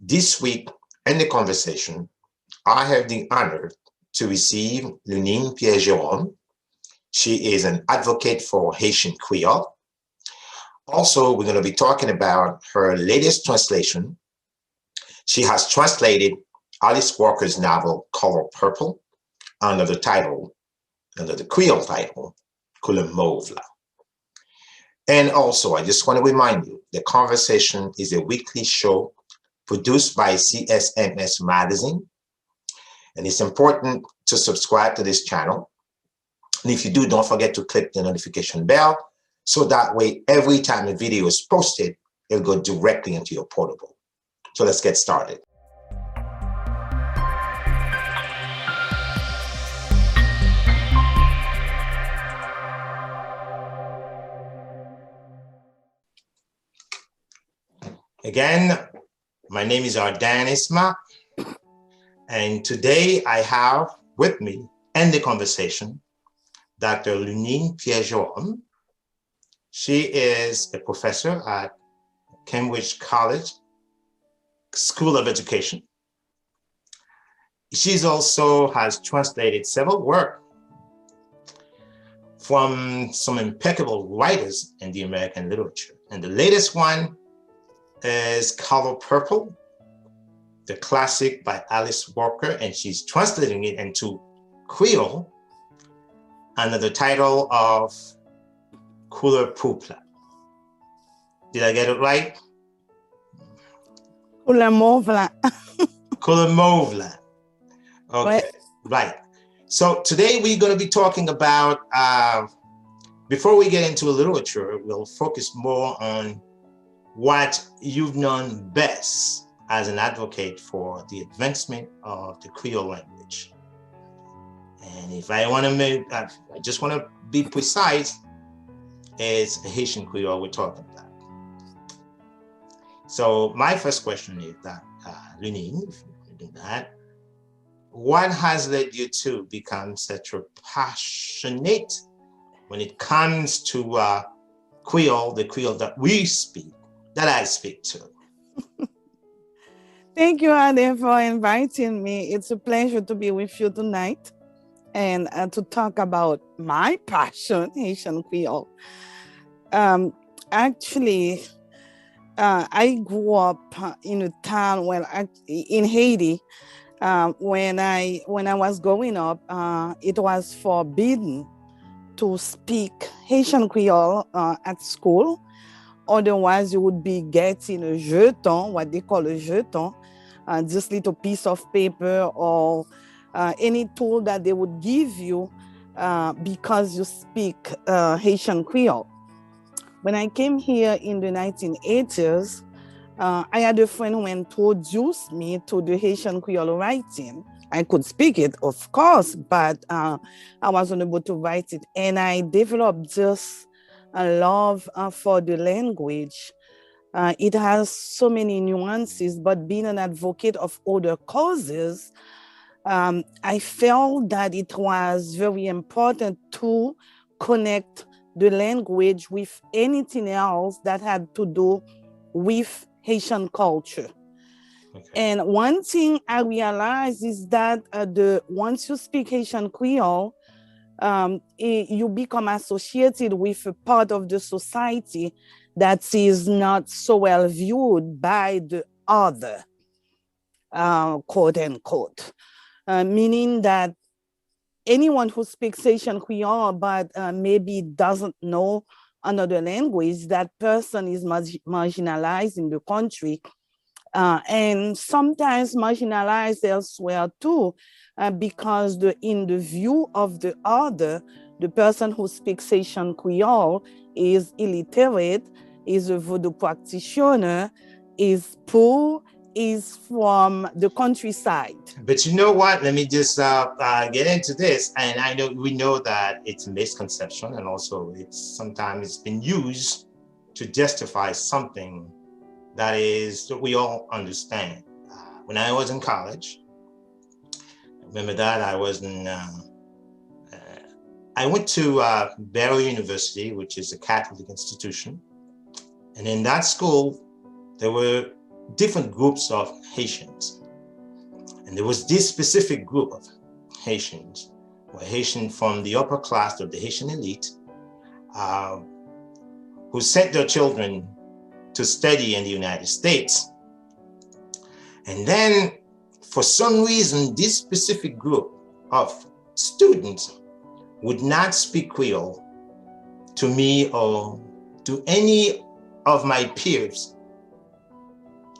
This week in the conversation, I have the honor to receive Lunine Pierre-Jérôme. She is an advocate for Haitian Creole. Also, we're going to be talking about her latest translation. She has translated Alice Walker's novel, Color Purple, under the Creole title, Couleur Mauve. And also, I just want to remind you, The Conversation is a weekly show produced by CSMS Magazine. And it's important to subscribe to this channel. And if you do, don't forget to click the notification bell, so that way, every time a video is posted, it'll go directly into your portable. So let's get started. Again, my name is Ardain Isma, and today I have with me in the conversation Dr. Lunine Pierre-Jérôme. She is a professor at Cambridge College School of Education. She also has translated several works from some impeccable writers in the American literature. And the latest one is Color Purple, the classic by Alice Walker, and she's translating it into Creole under the title of Couleur Purple. Did I get it right? Couleur Mauve. Couleur Mauve. Okay, right. So today we're going to be talking about, before we get into literature, we'll focus more on what you've known best as an advocate for the advancement of the Creole language. And if I want to make, I just want to be precise, it's Haitian Creole we're talking about. So my first question is that, Lunine, if you do that, what has led you to become such a passionate when it comes to Creole, the Creole that we speak, that I speak to? Thank you, Ardain, for inviting me. It's a pleasure to be with you tonight and to talk about my passion, Haitian Creole. Actually, I grew up in a town, in Haiti. When I was growing up, it was forbidden to speak Haitian Creole at school. Otherwise, you would be getting a jeton, what they call a jeton, this little piece of paper or any tool that they would give you because you speak Haitian Creole. When I came here in the 1980s, I had a friend who introduced me to the Haitian Creole writing. I could speak it, of course, but I was unable to write it. And I developed just a love for the language. It has so many nuances, but being an advocate of other causes, I felt that it was very important to connect the language with anything else that had to do with Haitian culture. Okay. And one thing I realized is that once you speak Haitian Creole, you become associated with a part of the society that is not so well viewed by the other, quote unquote, meaning that anyone who speaks Haitian Creole but maybe doesn't know another language, that person is marginalized in the country and sometimes marginalized elsewhere too, because in the view of the other, the person who speaks Haitian Creole is illiterate, is a voodoo practitioner, is poor, is from the countryside. But you know what? Let me just get into this. And we know that it's a misconception, and also sometimes it's been used to justify something that we all understand. When I was in college, remember that I went to Barrow University, which is a Catholic institution. And in that school, there were different groups of Haitians. And there was this specific group of Haitians, or Haitian from the upper class of the Haitian elite, who sent their children to study in the United States. And then, for some reason, this specific group of students would not speak Creole to me or to any of my peers.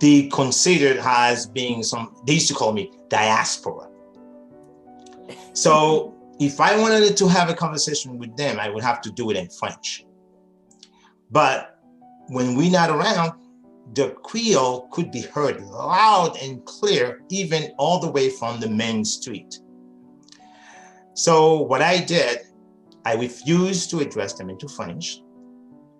They considered as being they used to call me diaspora. So if I wanted to have a conversation with them, I would have to do it in French. But when we're not around, the Creole could be heard loud and clear, even all the way from the main street. So what I did, I refused to address them into French.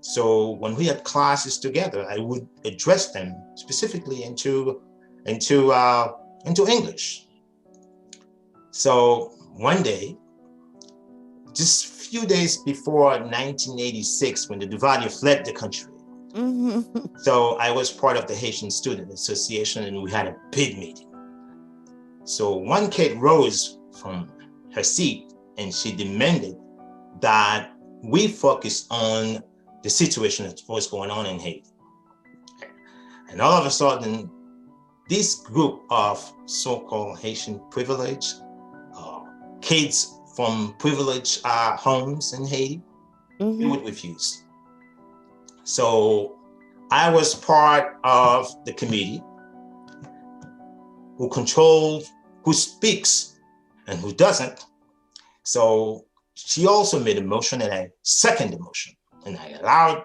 So when we had classes together, I would address them specifically into English. So one day, just a few days before 1986, when the Duvalier fled the country, so I was part of the Haitian Student Association, and we had a big meeting. So one kid rose from her seat and she demanded that we focus on the situation that was going on in Haiti. And all of a sudden, this group of so-called Haitian privilege, kids from privileged homes in Haiti, they would refuse. So I was part of the committee who controls who speaks and who doesn't. So she also made a motion, and I seconded the motion. And I allowed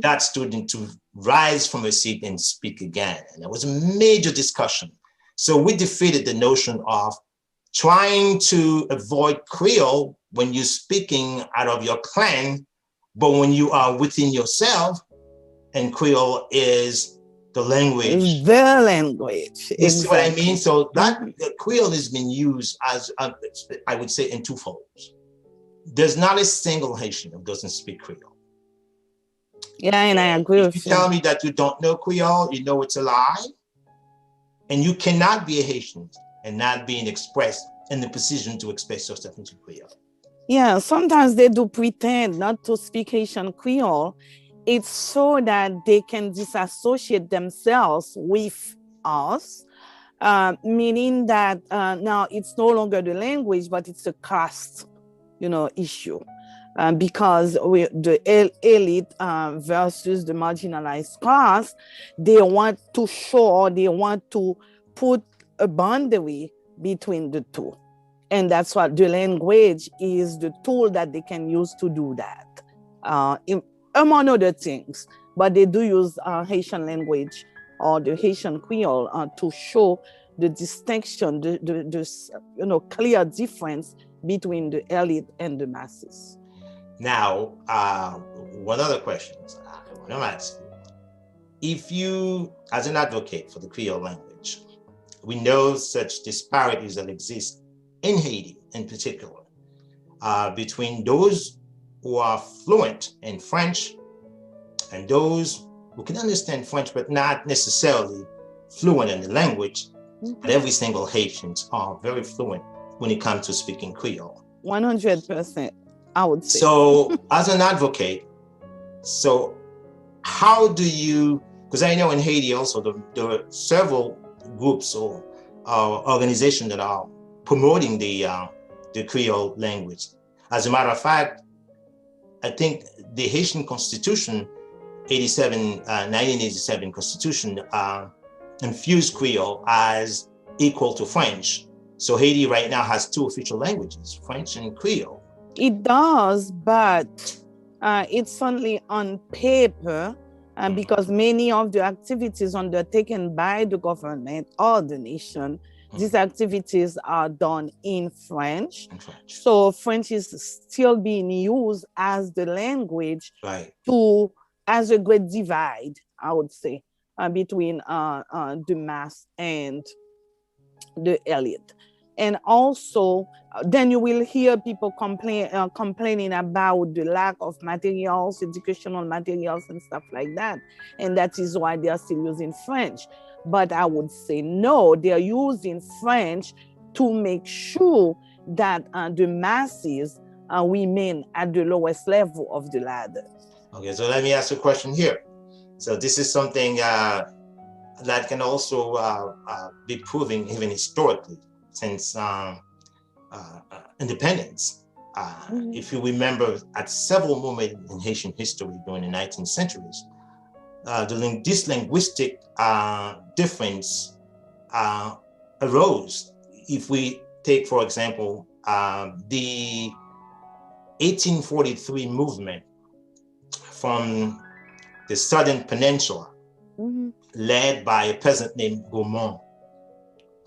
that student to rise from her seat and speak again. And there was a major discussion. So we defeated the notion of trying to avoid Creole when you're speaking out of your clan, but when you are within yourself, and Creole is the language. The language. You see what I mean? So that Creole has been used as, I would say, in two folds. There's not a single Haitian who doesn't speak Creole. Yeah, and I agree with you. If you tell me that you don't know Creole, you know it's a lie. And you cannot be a Haitian and not being expressed in the position to express yourself into Creole. Yeah, sometimes they do pretend not to speak Haitian Creole. It's so that they can disassociate themselves with us, meaning that now it's no longer the language, but it's a caste, issue. Because the elite versus the marginalized class, they want to show, or they want to put a boundary between the two. And that's what the language is, the tool that they can use to do that, among other things. But they do use Haitian language or the Haitian Creole to show the distinction, the clear difference between the elite and the masses. Now, one other question I want to ask you. If you, as an advocate for the Creole language, we know such disparities that exist in Haiti in particular, between those who are fluent in French and those who can understand French but not necessarily fluent in the language. But every single Haitians are very fluent when it comes to speaking Creole. 100%. I would say. So as an advocate, so how do you, because I know in Haiti also there are several groups or organizations that are promoting the Creole language. As a matter of fact, I think the Haitian Constitution, 1987 Constitution, infused Creole as equal to French. So Haiti right now has two official languages, French and Creole. It does, but it's only on paper, because many of the activities undertaken by the government or the nation, these activities are done in French. So French is still being used as the language as a great divide, I would say, between the mass and the elite. And also, then you will hear people complaining about the lack of materials, educational materials and stuff like that. And that is why they are still using French. but I would say no, they're using French to make sure that the masses remain at the lowest level of the ladder. Okay, so let me ask you a question here. So this is something that can also be proven even historically since independence. If you remember, at several moments in Haitian history during the 19th centuries, this linguistic difference arose. If we take, for example, the 1843 movement from the Southern Peninsula, led by a peasant named Gaumont,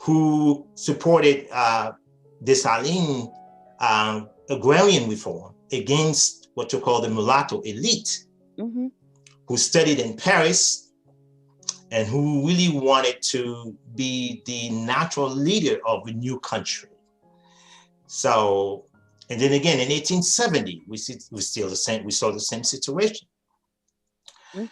who supported Dessalines' agrarian reform against what you call the mulatto elite, who studied in Paris and who really wanted to be the natural leader of a new country. So, and then again in 1870, we saw the same situation.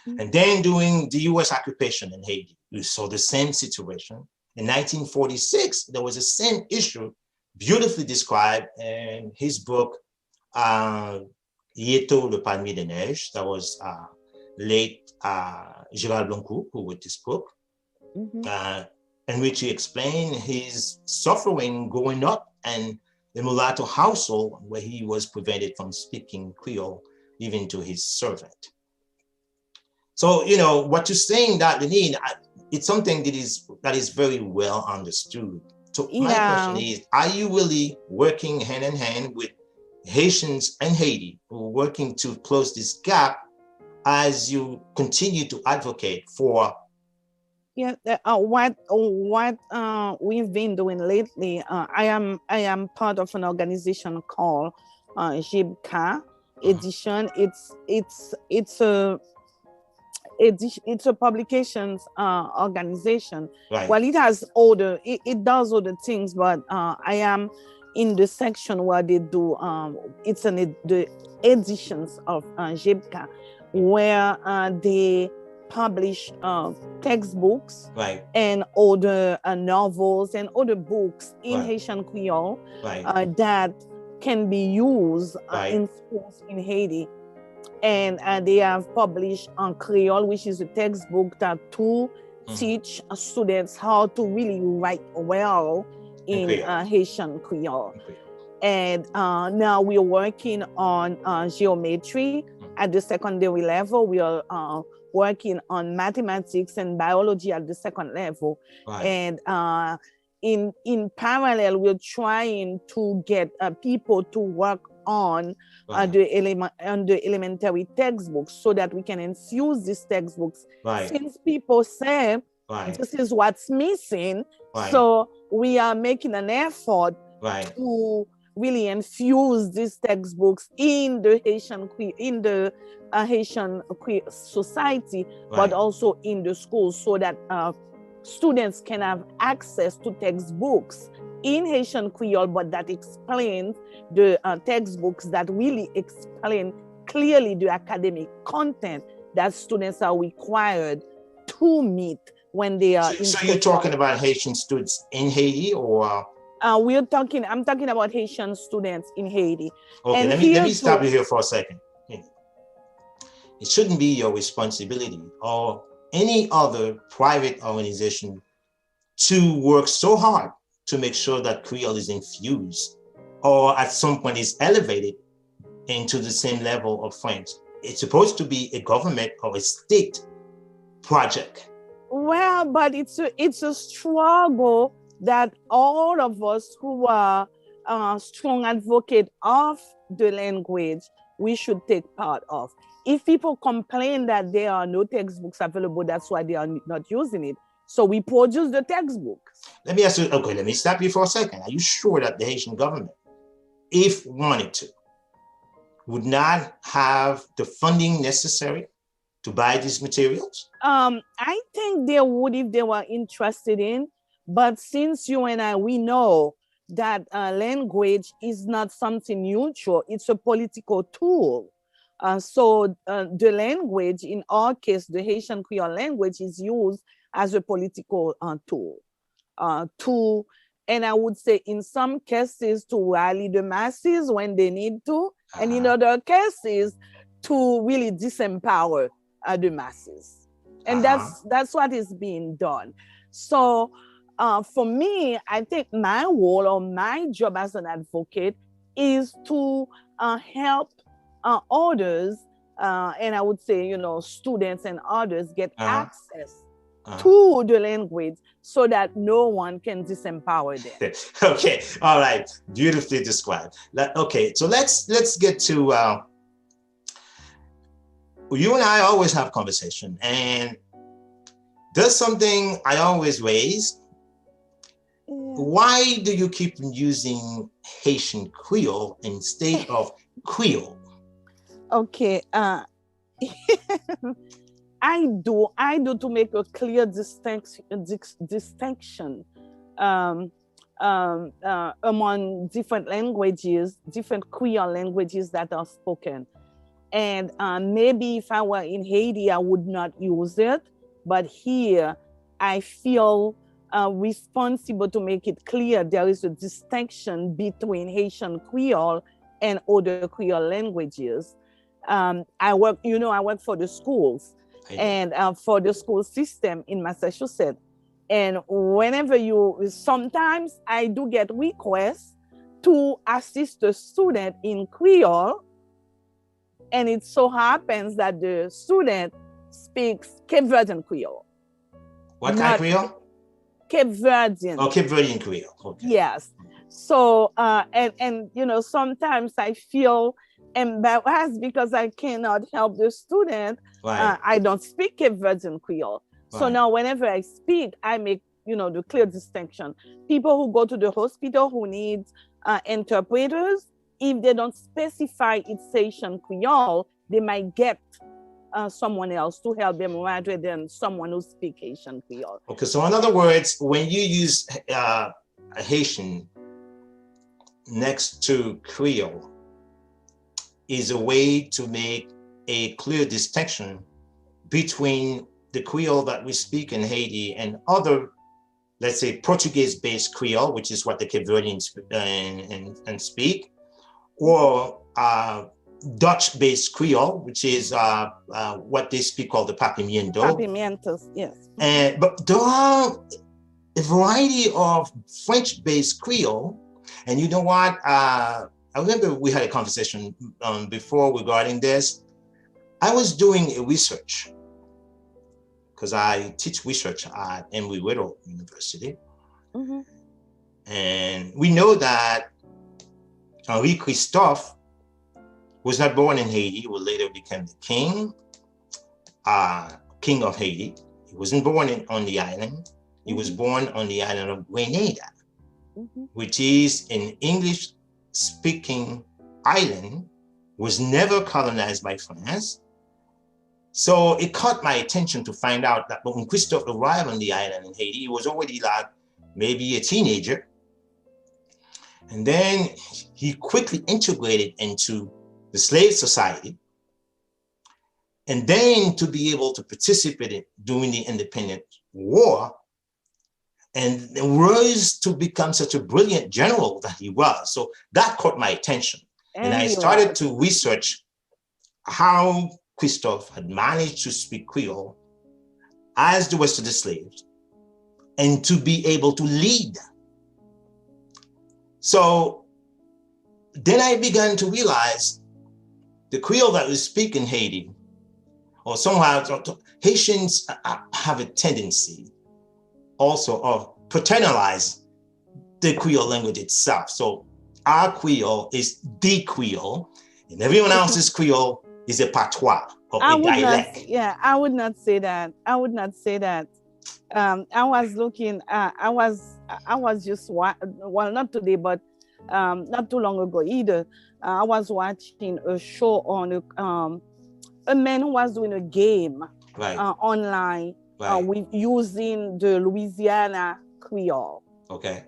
And then during the US occupation in Haiti, we saw the same situation. In 1946, there was the same issue beautifully described in his book, Yeto le Palmier de Neige. That was late Gérald Blancourt, who wrote this book, in which he explained his suffering growing up in the mulatto household where he was prevented from speaking Creole, even to his servant. So, you know, what you're saying, that Lunine, it's something that is very well understood. So my question is, are you really working hand in hand with Haitians and Haiti who are working to close this gap as you continue to advocate for? Yeah, what we've been doing lately, I am part of an organization called JIBCA Edition. It's a publications organization. Right. Well, it does other things, but I am in the section where they do the editions of JIBCA, where they publish textbooks, right, and other novels and other books in right, Haitian Creole, right, that can be used right, in schools in Haiti. And they have published on Creole, which is a textbook that to teach students how to really write well in Haitian Creole. And now we are working on geometry at the secondary level. We are working on mathematics and biology at the second level. Right. And in parallel, we're trying to get people to work on the elementary textbooks so that we can infuse these textbooks. Right. Since people say this is what's missing, so we are making an effort to really infuse these textbooks in the Haitian society, but also in the schools, so that students can have access to textbooks in Haitian Creole, but that explains the textbooks that really explain clearly the academic content that students are required to meet when they are in So you're talking about Haitian students in Haiti, or? I'm talking about Haitian students in Haiti. Okay, and let me stop you here for a second. It shouldn't be your responsibility or any other private organization to work so hard to make sure that Creole is infused or at some point is elevated into the same level of French. It's supposed to be a government or a state project. Well, but it's a struggle that all of us who are strong advocates of the language, we should take part of. If people complain that there are no textbooks available, that's why they are not using it. So we produce the textbooks. Let me ask you, okay, let me stop you for a second. Are you sure that the Haitian government, if wanted to, would not have the funding necessary to buy these materials? I think they would if they were interested in, but since you and I, we know that language is not something neutral, it's a political tool. So the language, in our case, the Haitian Creole language, is used as a political tool. And I would say in some cases to rally the masses when they need to, and in other cases to really disempower the masses. And that's what is being done. So for me, I think my role or my job as an advocate is to help others, and I would say, students and others get access to the language so that no one can disempower them. Okay, all right, beautifully described. Okay, so let's get to you and I always have conversation, and there's something I always raise. Why do you keep using Haitian Creole instead of Creole? Okay, I do to make a clear distinction among different languages, different Creole languages that are spoken. And maybe if I were in Haiti, I would not use it. But here, I feel responsible to make it clear there is a distinction between Haitian Creole and other Creole languages. I work for the schools and for the school system in Massachusetts. And sometimes I do get requests to assist a student in Creole. And it so happens that the student speaks Cape Verdean Creole. What kind of Creole? Cape Verdean. Oh, Cape Verdean Creole. Okay. Yes. So, and sometimes I feel embarrassed because I cannot help the student. Right. I don't speak Cape Verdean Creole. Right. So now whenever I speak, I make, the clear distinction. People who go to the hospital who need interpreters, if they don't specify it's Haitian Creole, they might get someone else to help them rather than someone who speaks Haitian Creole. Okay, so in other words, when you use Haitian next to Creole, is a way to make a clear distinction between the Creole that we speak in Haiti and other, let's say, Portuguese-based Creole, which is what the Cape Verdeans and speak, or Dutch-based Creole, which is what they speak called the Papimiento. Papimientos, yes. But there are a variety of French-based Creole, and you know what? I remember we had a conversation before regarding this. I was doing a research because I teach research at Emory-Riddle University, and we know that Henri Christophe was not born in Haiti. He would later become the king of Haiti. He wasn't born on the island. He was born on the island of Grenada, which is an English-speaking island, was never colonized by France. So it caught my attention to find out that when Christophe arrived on the island in Haiti, he was already like maybe a teenager. And then he quickly integrated into the slave society. And then to be able to participate during the independent war and rose to become such a brilliant general that he was. So that caught my attention. And I started to research how Christophe had managed to speak Creole as the rest of the slaves and to be able to lead. So then I began to realize the Creole that we speak in Haiti, or somehow Haitians have a tendency also of paternalize the Creole language itself. So our Creole is the Creole, and everyone else's Creole is a patois or a dialect. I would not say that. I was looking. I was just not today, but not too long ago either. I was watching a show on a man who was doing a game online with using the Louisiana Creole. Okay.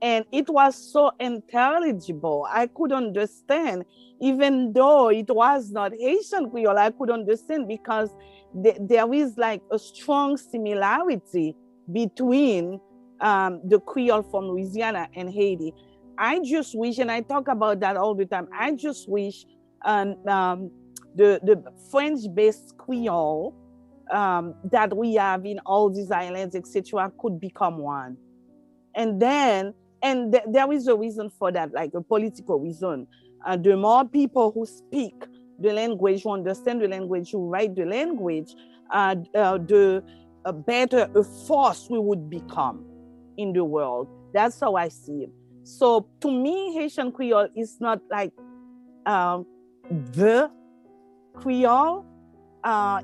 And it was so intelligible. I could understand, even though it was not Haitian Creole, I could understand because there is like a strong similarity between the Creole from Louisiana and Haiti. I just wish, and I talk about that all the time, I just wish the French-based Creole that we have in all these islands, etc., could become one. And then, there is a reason for that, like a political reason. The more people who speak the language, who understand the language, who write the language, the better a force we would become in the world. That's how I see it. So to me, Haitian Creole is not like the Creole,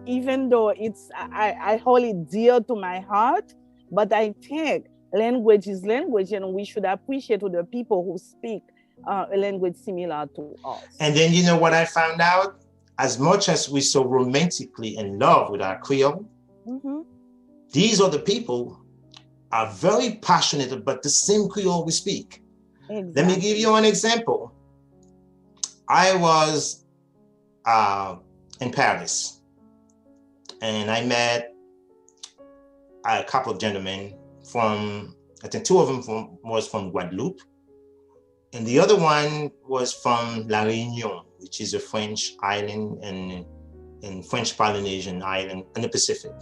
even though I hold it dear to my heart, but I think language is language, and we should appreciate the people who speak a language similar to us. And then you know what I found out? As much as we're so romantically in love with our Creole, these are the people are very passionate about the same Creole we speak. Exactly. Let me give you an example. I was in Paris, and I met a couple of gentlemen from, I think two of them was from Guadeloupe, and the other one was from La Réunion, which is a French island and French Polynesian island in the Pacific.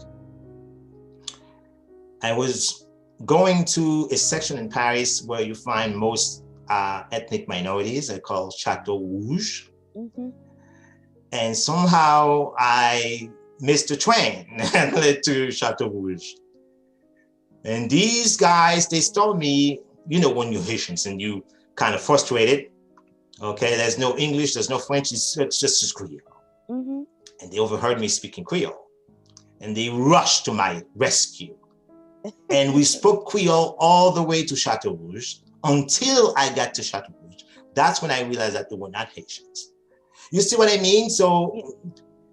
I was going to a section in Paris where you find most ethnic minorities. I call Chateau Rouge. And somehow I missed the train and led to Chateau Rouge. And these guys, they told me, you know, when you're Haitians and you kind of frustrated, okay, there's no English, there's no French, it's just Creole. And they overheard me speaking Creole. And they rushed to my rescue. And we spoke Creole all the way to Chateau Rouge until I got to Chateau Rouge. That's when I realized that they were not Haitians. You see what I mean? So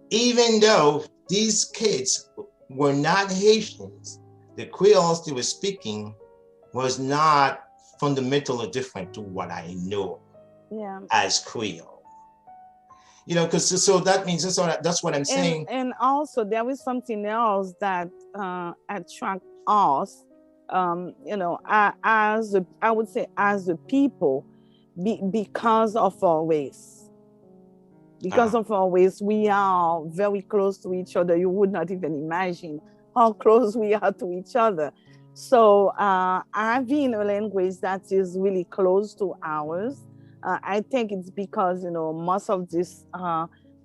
even though these kids were not Haitians, the Creoles they were speaking was not fundamentally different to what I know as Creole. You know, because so that means that's what I'm saying. And also there is something else that attracts us, you know, as I would say as a people, because of our race. Because of our ways, we are very close to each other. You would not even imagine how close we are to each other. So having a language that is really close to ours, I think it's because, you know, most of these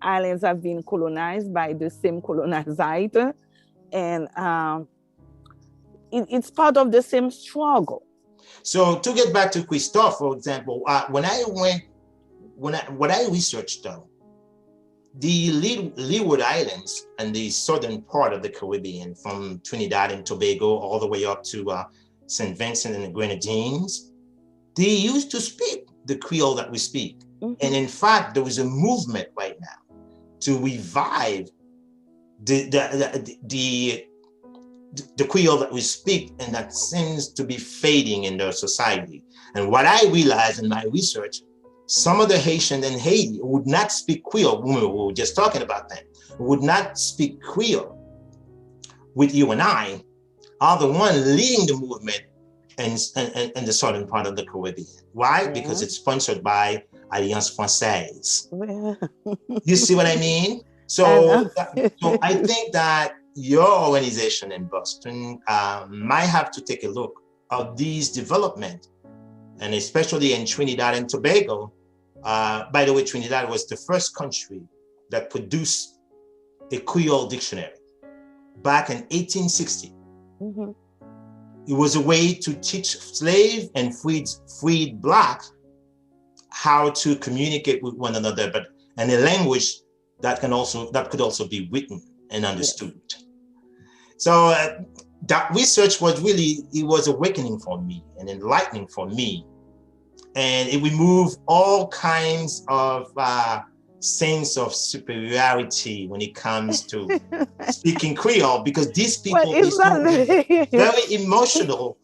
islands have been colonized by the same colonizer. And it's part of the same struggle. So to get back to Christophe, for example, what I researched though, the Leeward Islands and the southern part of the Caribbean, from Trinidad and Tobago all the way up to St. Vincent and the Grenadines, they used to speak the Creole that we speak. And in fact, there is a movement right now to revive the Creole that we speak, and that seems to be fading in their society. And what I realized in my research, some of the Haitians in Haiti would not speak Creole. We were just talking about that. Would not speak Creole with you and I, are the one leading the movement in the southern part of the Caribbean. Why? Because it's sponsored by Alliance Française. You see what I mean? So I think that your organization in Boston might have to take a look at these developments, and especially in Trinidad and Tobago. By the way, Trinidad was the first country that produced a Creole dictionary back in 1860. It was a way to teach slave and freed Black how to communicate with one another, but in a language that could also be written and understood. So that research was really, it was awakening for me and enlightening for me. And it removed all kinds of sense of superiority when it comes to speaking Creole, because these people Well, it's are not very emotional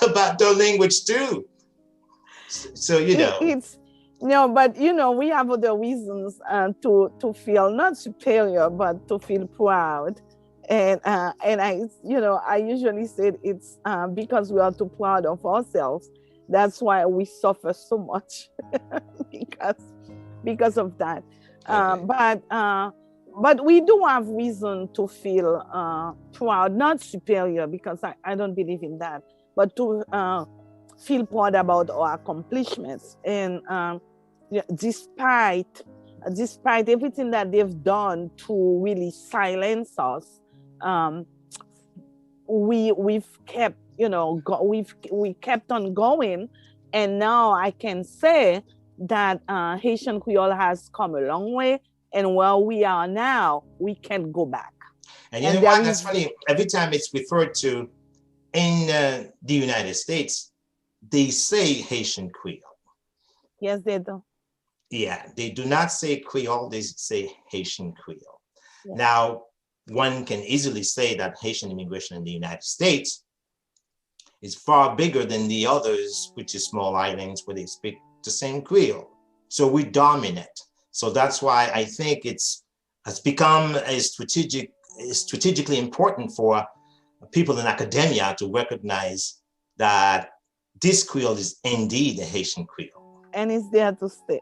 about their language too. So, you know. it's no, but you know, we have other reasons to feel not superior, but to feel proud. And I, you know, I usually say it's because we are too proud of ourselves. That's why we suffer so much because of that. Okay. But we do have reason to feel proud, not superior, because I don't believe in that, but to feel proud about our accomplishments. And yeah, despite everything that they've done to really silence us, we've kept, you know, we kept on going, and now I can say that Haitian Creole has come a long way, and where we are now, we can't go back. And you know what? That's funny. Every time it's referred to in the United States, they say Haitian Creole. Yes, they do. Yeah, they do not say Creole, they say Haitian Creole. Yeah. Now, one can easily say that Haitian immigration in the United States is far bigger than the others, which is small islands where they speak the same Creole. So we dominate. So that's why I think has become strategically important for people in academia to recognize that this Creole is indeed a Haitian Creole. And it's there to stay.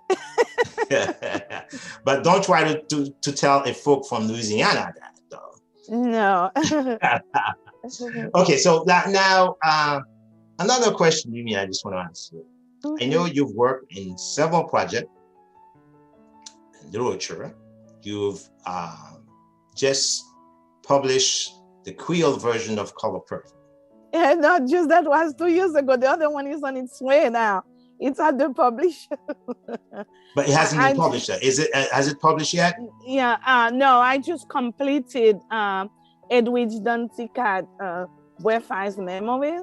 But don't try to tell a folk from Louisiana that, though. No. Okay, so now another question, Mimi, I just want to ask you. I know you've worked in several projects in literature. You've just published the Creole version of Color Purple. Yeah, not just that was 2 years ago. The other one is on its way now. It's at the publisher. But it hasn't been published yet. Has it published yet? Yeah, no, I just completed Edwidge Danticat Brefi's memory.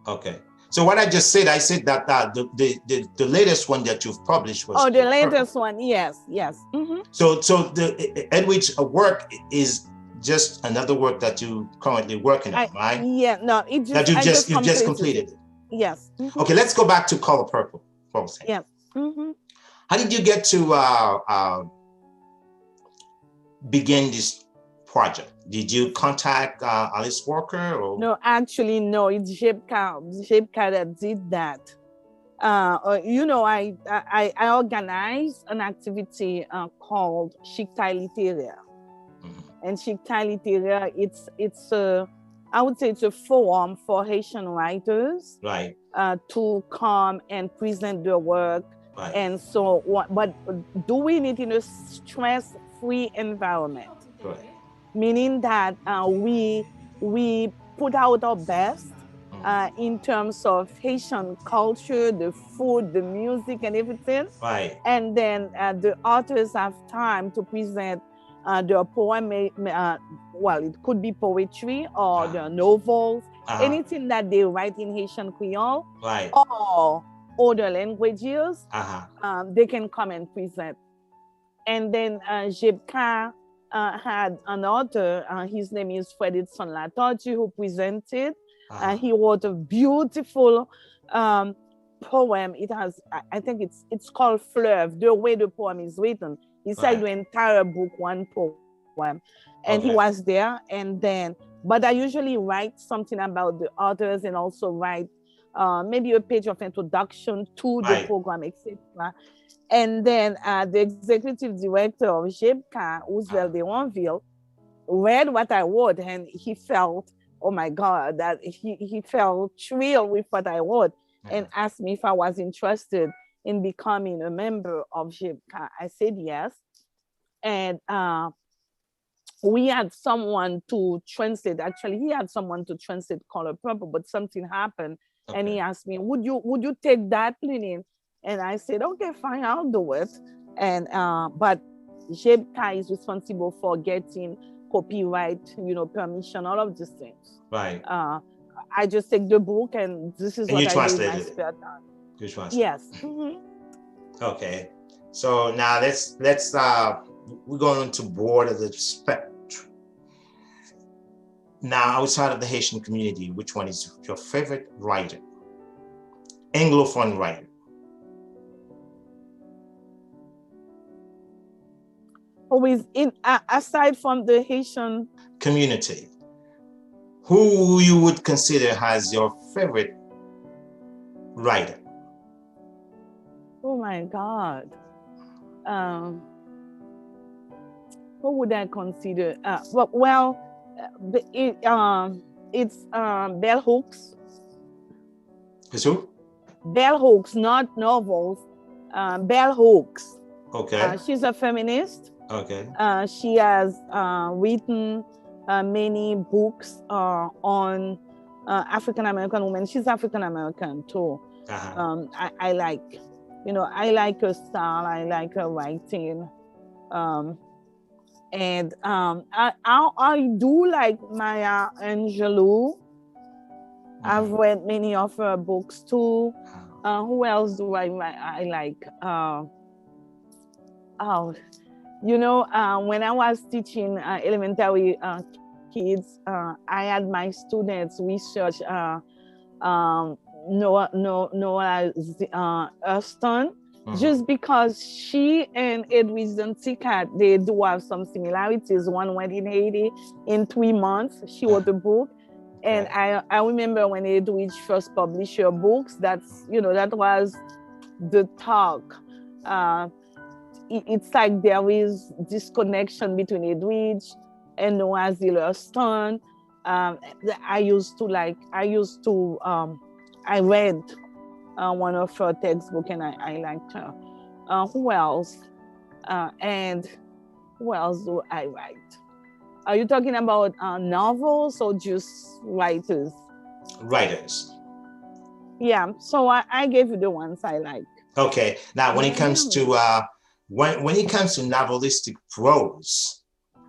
Okay. So what I just said, I said that the latest one that you've published was the latest one, yes. Mm-hmm. So the Edwidge work is just another work that you currently working on, right? Yeah, no, it just you've just completed it. Yes. Mm-hmm. Okay, let's go back to Color Purple for a second. Yes. Mm-hmm. How did you get to begin this project? Did you contact Alice Walker? Or? No, actually, no. It's Jebka that did that. You know, I organized an activity called Chictail Littéraire. Mm-hmm. And Chictail Littéraire, it's I would say it's a forum for Haitian writers, right, to come and present their work. Right. And so, but doing it in a stress-free environment, right, meaning that we put out our best in terms of Haitian culture, the food, the music, and everything. Right. And then the authors have time to present their poem. Well, it could be poetry or their novels, anything that they write in Haitian Creole, right, or other languages. They can come and present. And then Jebka had an author, his name is Frederickson Latortu, who presented. He wrote a beautiful poem. It has, I think it's called Fleuve, the way the poem is written. He said the entire book, one poem. And he was there. And then, but I usually write something about the authors and also write maybe a page of introduction to the program, etc. And then the executive director of Jebka, Roosevelt de Ronville, read what I wrote, and he felt, oh my God, that he felt thrilled with what I wrote, and asked me if I was interested in becoming a member of Jebka. I said yes. And we had someone to translate. Actually, he had someone to translate Color Purple, but something happened. And he asked me, would you take that, Lunine? And I said, okay, fine, I'll do it. And but Jebka is responsible for getting copyright, permission, all of these things. Right. I just take the book, and this is what I do in my spare time. You translated. Yes. Mm-hmm. Okay. So now let's we're going to border the spectrum. Now, outside of the Haitian community, which one is your favorite writer? Anglophone writer. Always in aside from the Haitian community, who you would consider as your favorite writer? Oh my God. Who would I consider? It's Bell Hooks. It's who? Bell Hooks, not novels. Bell Hooks. Okay. She's a feminist. Okay. She has written many books on African American women. She's African American too. Uh-huh. I like, I like her style. I like her writing. And I do like Maya Angelou. I've read many of her books too. Who else do I like? When I was teaching elementary kids, I had my students research Noah Hurston. Just because she and Edwidge Danticat, they do have some similarities. One went in Haiti in 3 months. She wrote a book. And I remember when Edwidge first published her books, that was the talk. It's like there is this connection between Edwidge and Noah Hurston. I read one of her textbooks and I liked her. Who else? And who else do I write? Are you talking about novels or just writers? Writers. Yeah, so I gave you the ones I like. Okay. Now, when it comes to when it comes to novelistic prose,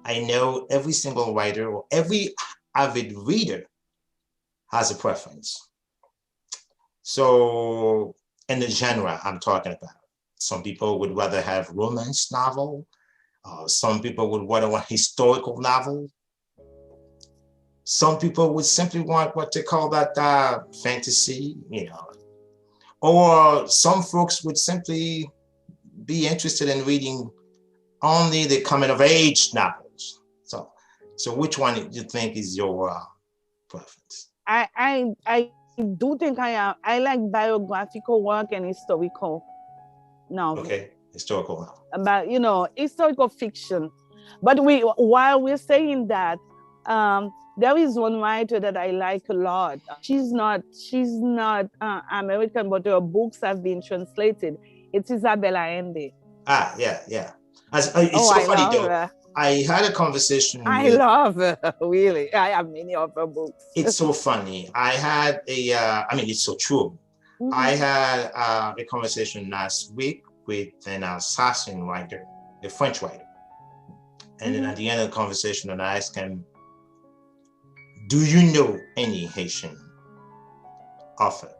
I know every single writer or every avid reader has a preference. So, in the genre I'm talking about, some people would rather have romance novel. Some people would want a historical novel. Some people would simply want what they call that fantasy, Or some folks would simply be interested in reading only the coming of age novels. So which one do you think is your preference? I do think I like biographical work and historical novels. Okay, historical novel. About historical fiction. But while we're saying that, there is one writer that I like a lot. She's not American, but her books have been translated. It's Isabella Allende. Yeah. It's so funny though. Her. I had a conversation. I love her, really. I have many of her books. It's so funny. I had it's so true. I had a conversation last week with an Alsatian writer, a French writer. And then at the end of the conversation, I asked him, do you know any Haitian author?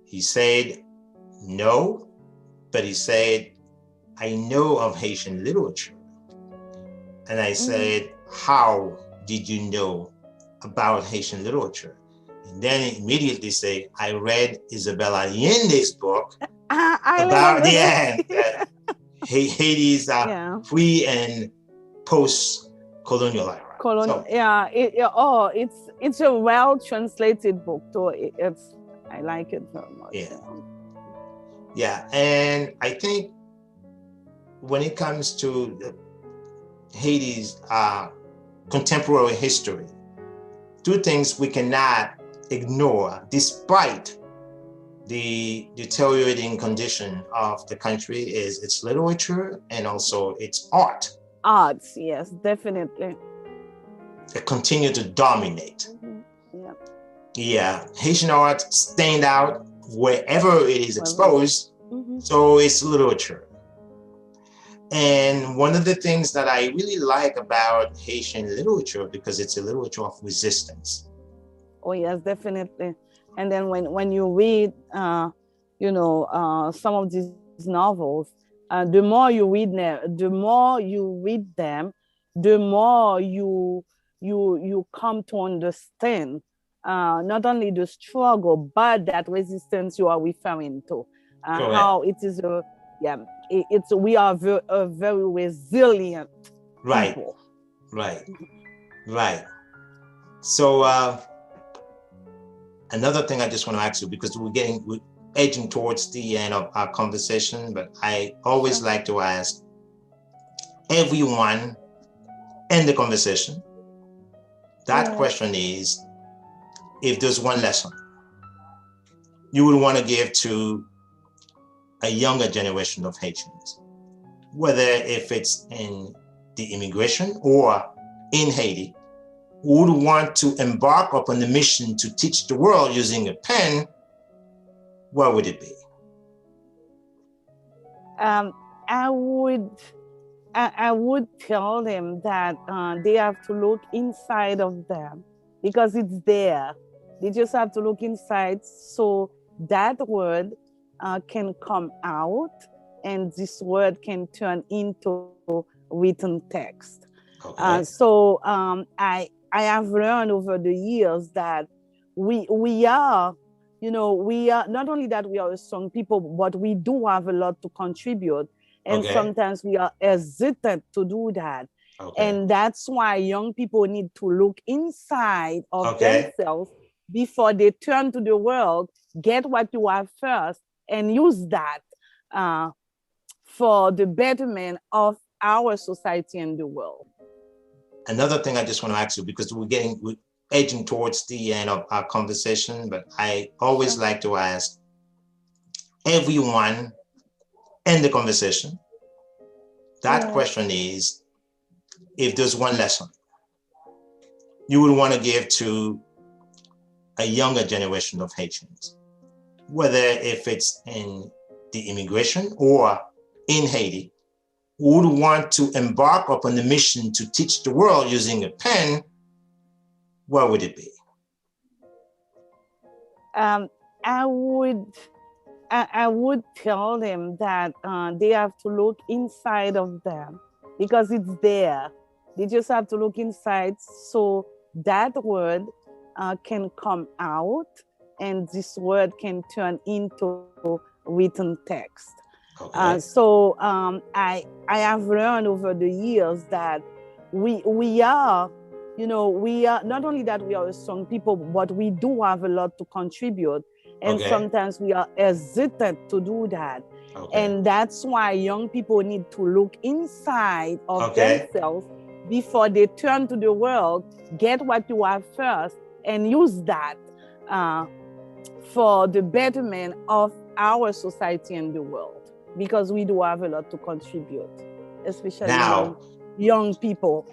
He said, no, but he said, I know of Haitian literature. And I said, how did you know about Haitian literature? And then he immediately say, I read Isabella Allende's book about Haiti's pre and post-colonial era. It's a well-translated book too. I like it very much. Yeah, and I think when it comes to Haiti's contemporary history, two things we cannot ignore, despite the deteriorating condition of the country, is its literature and also its art. Arts, yes, definitely. They continue to dominate. Yeah, Haitian art stand out wherever it is exposed, so it's literature. And one of the things that I really like about Haitian literature, because it's a literature of resistance. Oh yes, definitely. And then when you read, some of these novels, the more you read them, the more you come to understand not only the struggle but that resistance you are referring to. Correct. How it is it's we are a very resilient Right. people. Right. Right. So another thing I just want to ask you, because we're edging towards the end of our conversation, but I always like to ask everyone in the conversation, that question is, if there's one lesson you would want to give to a younger generation of Haitians, whether if it's in the immigration or in Haiti, who would want to embark upon the mission to teach the world using a pen, what would it be? I would tell them that they have to look inside of them because it's there. They just have to look inside so that word can come out and this word can turn into written text. Okay. I have learned over the years that we are, we are not only that we are a strong people, but we do have a lot to contribute. And Okay. sometimes we are hesitant to do that. Okay. And that's why young people need to look inside of themselves before they turn to the world, get what you have first, and use that for the betterment of our society and the world. Another thing I just want to ask you, because we're edging towards the end of our conversation, but I always like to ask everyone in the conversation, that question is, if there's one lesson you would want to give to a younger generation of Haitians, whether if it's in the immigration or in Haiti, who would want to embark upon the mission to teach the world using a pen, what would it be? I would tell them that they have to look inside of them because it's there. They just have to look inside so that word can come out and this word can turn into written text. Okay. I have learned over the years that we are, we are not only that we are a strong people, but we do have a lot to contribute. And sometimes we are hesitant to do that. And that's why young people need to look inside of themselves before they turn to the world, get what you have first, and use that for the betterment of our society and the world, because we do have a lot to contribute, especially now, young people.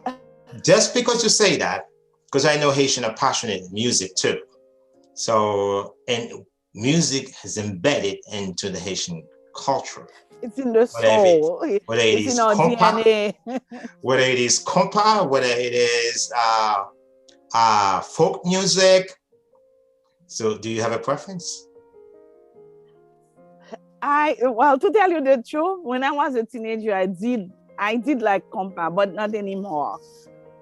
Just because you say that, because I know Haitians are passionate in music too. So, and music is embedded into the Haitian culture. It's in the soul. Whether it is compa, whether it is compa, whether it is folk music. So, do you have a preference? Well, to tell you the truth, when I was a teenager, I did like compa, but not anymore.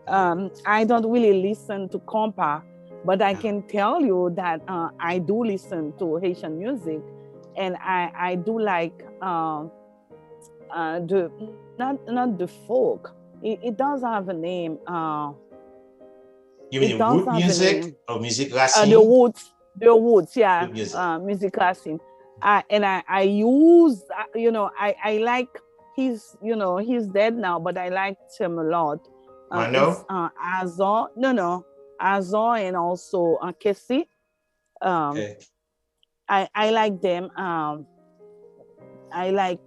I don't really listen to compa, but I can tell you that I do listen to Haitian music, and I do like the not the folk. It does have a name. You mean the wood music or music racine? The woods, yeah. Music racine. I use, I like he's dead now, but I liked him a lot. Azor and also Kessie. I like them. I like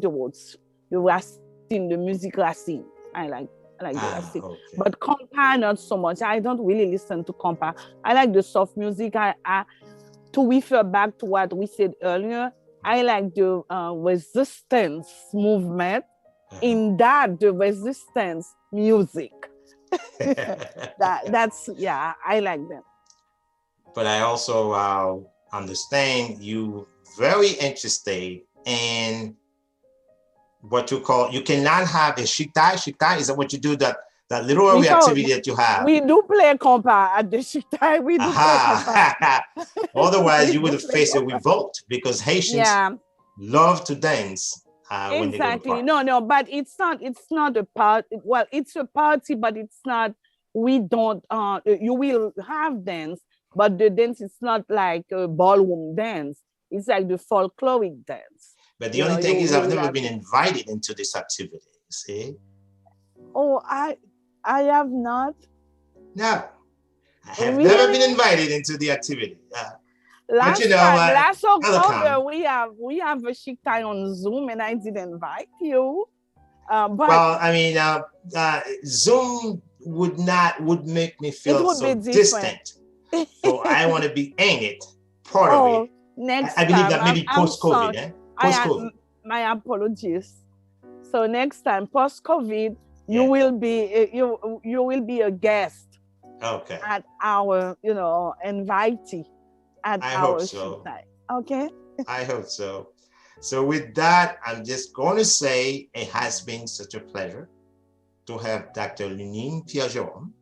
the words, the racine, the music racine. I like the racine. But compa, not so much. I don't really listen to compa. I like the soft music. To refer back to what we said earlier, I like the resistance movement. In that, the resistance music. That's I like them. But I also understand you very interested in what you call, you cannot have a shiktai. Shiktai, is that what you do, that literary activity that you have? We do play compa at the shiktai. We do play compa. Otherwise, you would have faced a revolt, because Haitians love to dance. Exactly. No, but it's not a party. Well, it's a party, but it's not, we don't, you will have dance, but the dance is not like a ballroom dance. It's like the folkloric dance. But the only thing is, I've never been invited into this activity, see? Oh, I have not. No, I have never been invited into the activity. Last October, we have a shiktai on Zoom, and I did invite you. But well, I mean, Zoom would make me feel so distant. So I want to be in it, part of it. Next I believe that time, maybe post-COVID, post-COVID. My apologies. So next time, post-COVID, you will be a guest. Okay. At our, invitee at I our hope so. shiktai. Okay. I hope so. So with that, I'm just going to say it has been such a pleasure to have Dr. Lunine Pierre-Jérôme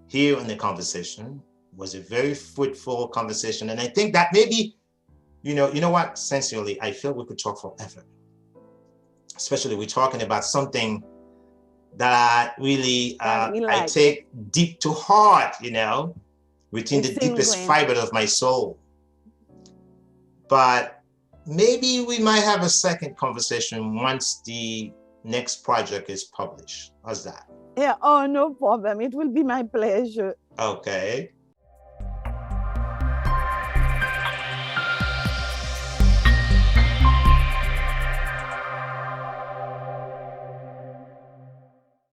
here in the conversation. It was a very fruitful conversation. And I think that maybe, you know what, sincerely, I feel we could talk forever. Especially we're talking about something that really I take deep to heart, within the deepest fiber of my soul. But maybe we might have a second conversation once the next project is published. How's that? Yeah, oh, no problem. It will be my pleasure. Okay.